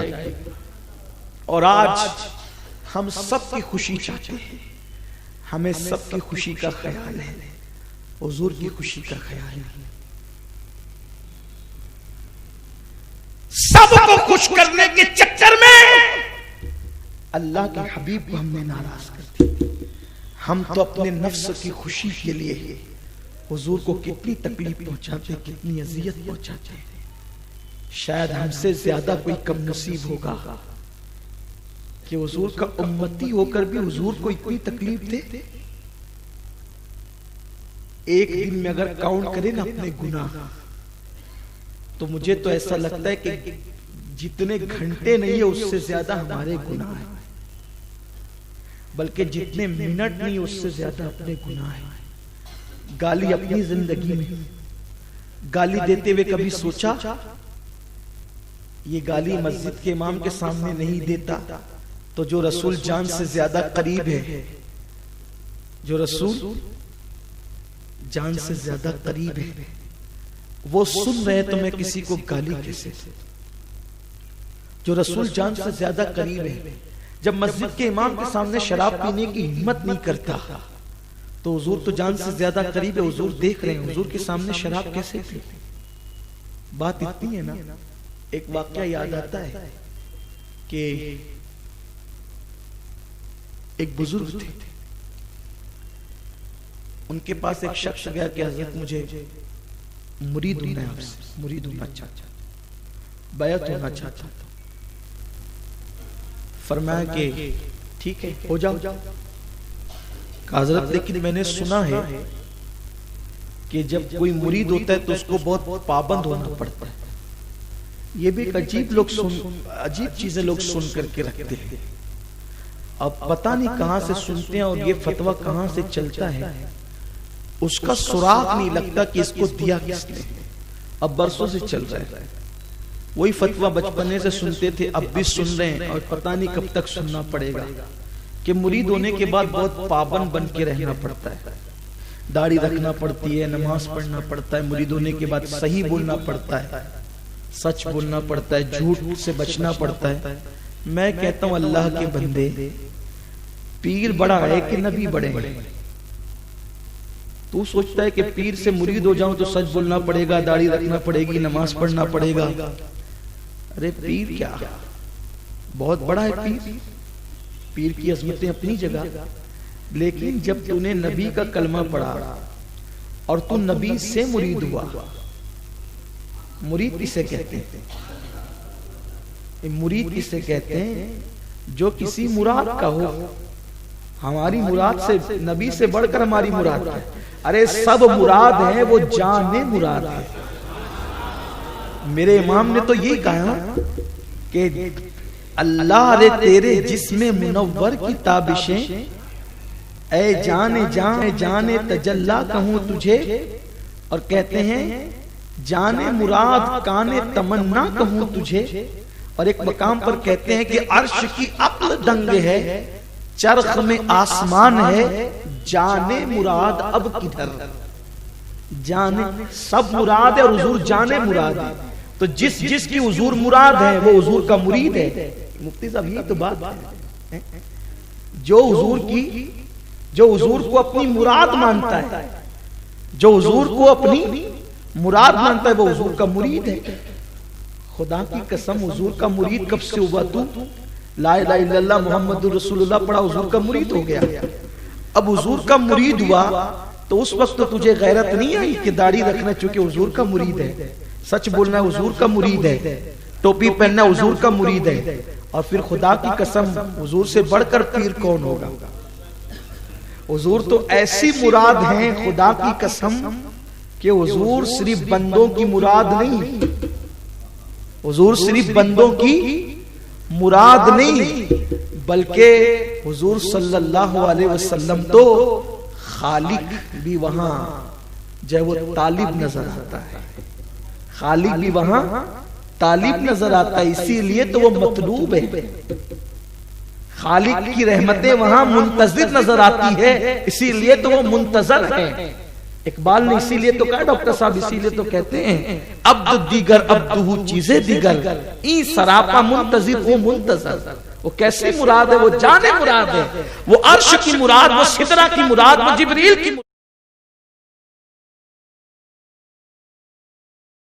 گی. اور آج ہم سب کی خوشی چاہتے ہیں, ہمیں سب کی خوشی کا خیال ہے, حضور کی خوشی کا خیال ہے. سب کو خوش کرنے کے چکر میں اللہ کے حبیب کو ہم نے ناراض کر دیا. ہم تو اپنے نفس کی خوشی کے لیے حضور کو کتنی تکلیف پہنچاتے, کتنی اذیت پہنچاتے. شاید ہم سے زیادہ کوئی کم نصیب ہوگا کہ حضور کا امتی ہو کر بھی حضور کو اتنی تکلیف دے. ایک دن میں اگر کاؤنٹ کرے نا اپنے گناہ, تو مجھے تو ایسا لگتا ہے کہ جتنے گھنٹے نہیں ہے اس سے زیادہ ہمارے گناہ ہیں, بلکہ جتنے منٹ نہیں اس سے زیادہ اپنے گناہ ہیں. گالی اپنی زندگی میں گالی دیتے ہوئے کبھی سوچا یہ گالی مسجد کے امام کے سامنے نہیں دیتا تو جو رسول جان سے زیادہ قریب ہے, جو رسول جان سے زیادہ قریب ہے, وہ سن رہے تو میں کسی کو گالی کیسے؟ جو رسول جان سے زیادہ قریب ہے جب مسجد کے امام کے سامنے شراب پینے کی ہمت نہیں کرتا تو حضور تو جان سے زیادہ قریب ہے, حضور دیکھ رہے ہیں, حضور کے سامنے شراب کیسے پی؟ بات اتنی ہے نا. ایک واقعہ یاد آتا ہے کہ ایک بزرگ تھے, ان کے پاس ایک شخص گیا کہ حضرت مجھے مرید ہونا ہے, آپ سے مرید ہونا چاہتا, بیعت ہونا چاہتا. فرمایا کہ ٹھیک ہے ہو جاؤ. حضرت لیکن میں نے سنا ہے کہ جب کوئی مرید ہوتا ہے تو اس کو بہت پابند ہونا پڑتا ہے. یہ بھی ایک عجیب چیزیں لوگ سن کر کے رکھتے ہیں. اب پتہ نہیں کہاں سے سنتے ہیں اور یہ فتویٰ کہاں سے چلتا ہے, اس کا سراغ نہیں لگتا کہ اس کو دیا کس نے. اب برسوں سے چل رہا ہے, وہی فتویٰ بچپنے سے سنتے تھے, اب بھی سن رہے ہیں اور پتہ نہیں کب تک سننا پڑے گا کہ مرید ہونے کے بعد بہت پابند بن کے رہنا پڑتا ہے, داڑھی رکھنا پڑتی ہے, نماز پڑھنا پڑتا ہے, مرید ہونے کے بعد صحیح بولنا پڑتا ہے, سچ بولنا پڑتا ہے, جھوٹ سے بچنا پڑتا ہے. میں کہتا ہوں اللہ کے بندے, پیر بڑا ہے کہ نبی بڑے ہیں؟ تو سوچتا ہے کہ پیر سے مرید ہو جاؤں تو سچ بولنا پڑے گا, داڑھی رکھنا پڑے گی, نماز پڑھنا پڑے گا. ارے پیر کیا, بہت بڑا ہے پیر, پیر کی عظمتیں اپنی جگہ. لیکن جب تو نے نبی کا کلمہ پڑھا اور تو نبی سے مرید ہوا, مرید کسے کہتے ہیں؟ مرید کسے کہتے ہیں؟ جو کسی مراد کا ہو. ہماری مراد سے, نبی سے بڑھ کر ہماری مراد ہے. ارے سب مراد ہیں, وہ جان مراد ہے. میرے امام نے تو یہی کہا کہ اللہ رے تیرے جسم منور کی تابشیں, اے جان تجلا کہوں تجھے. اور کہتے ہیں جان مراد کان تمنا کہوں تجھے. اور ایک مقام پر کہتے ہیں کہ عرش کی عقل دنگ ہے, چرخ میں آسمان ہے, جان مراد اب کدھر. جان سب مراد ہے اور حضور جان مراد ہے. تو جس کی حضور مراد ہے وہ حضور کا مرید ہے. مفتی صاحب یہ تو بات ہے, جو حضور کو اپنی مراد مانتا ہے, جو حضور کو اپنی مراد مانتا ہے وہ حضور کا مرید ہے. خدا کی قسم حضور کا مرید کب سے ہوا؟ تو لا الہ الا اللہ محمد رسول اللہ پڑھا, حضور کا مرید ہو گیا. اب حضور کا مرید ہوا تو اس وقت تو تجھے غیرت نہیں آئی کہ داڑھی رکھنا چونکہ حضور کا مرید ہے, سچ بولنا حضور کا مرید ہے, ٹوپی پہننا حضور کا مرید ہے. اور پھر خدا کی قسم حضور سے بڑھ کر پیر کون ہوگا؟ حضور تو ایسی مراد ہیں خدا کی قسم کہ حضور صرف بندوں کی مراد نہیں, حضور صرف بندوں کی مراد نہیں, بلکہ حضور صلی اللہ علیہ وسلم تو خالق بھی وہاں جو وہ طالب نظر آتا ہے, خالق بھی وہاں طالب نظر آتا ہے, اسی لیے تو وہ مطلوب ہے. خالق کی رحمتیں وہاں منتظر نظر آتی ہے, اسی لیے تو وہ منتظر ہے. اقبال نے اسی لیے تو کہا، ڈاکٹر صاحب اسی لیے تو کہتے ہیں عبد دیگر عبدہو چیزیں دیگر، این سراپا منتظر وہ منتظر۔ وہ کیسی مراد ہے؟ وہ جان مراد ہے، وہ عرش کی مراد، وہ سدرہ کی مراد، وہ جبریل کی مراد۔